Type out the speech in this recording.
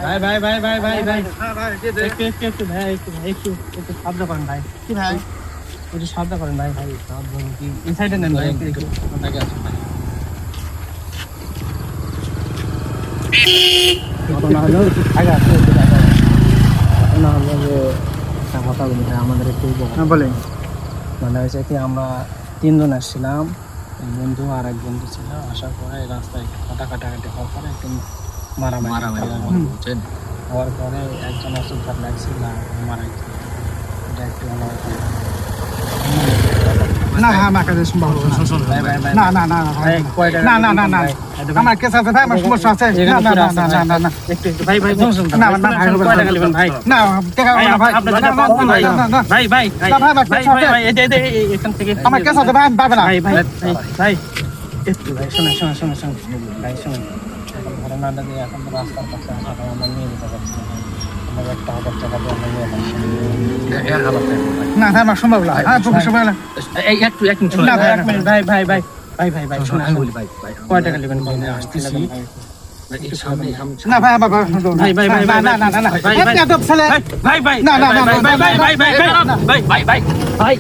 ভাই ভাই ভাই ভাই ভাই ভাই একটু ভাই একটু শব্দ করেন ভাই কি ভাই একটু শব্দ করেন ভাই ভাই শব্দ কি এই সাইডে নেন ভাই একটু আগে আসুন ভাই ঘটনা হলো আগে আসুন ঘটনা হলো যে একটা কথা বলি ভাই আমাদের একটু বলেন মানে হয়েছে কি আমরা 3 জন আসছিলাম বন্ধু আর এক বন্ধু ছিল আসার পরে রাস্তায় কাটাকাটি হওয়ার পরে একটু মারামারি বুঝছেন হওয়ার পরে একজন অসুবিধা লাগছিল মারা গেছে এটা একটু না আমার কাছে সম্ভব না না না না না না না আমার কেস আছে ভাই আমার সমস্যা আছে না না না না না না একটু ভাই ভাই না না ভাই ভাই না টাকা ভাই ভাই এখান থেকে আমার কেস আছে ভাই পাবে না ভাই ভাই ভাই একটু ভাই শুনুন ভাই শুনুন ঘটনাটা দিয়ে এখন রাস্তার পাশে আসা আমরা নিয়ে যেতে পারছি আমরা একটা হাজার টাকা দিয়ে আমরা নিয়ে না ভাই আমার সম্ভব না হ্যাঁ প্রফেশনাল না ভাই শুনুন আমি বলি ভাই কয় টাকা নেবেন আসতেছি না ভাই আমার না না না না ভাই ছেলে ভাই না না না ভাই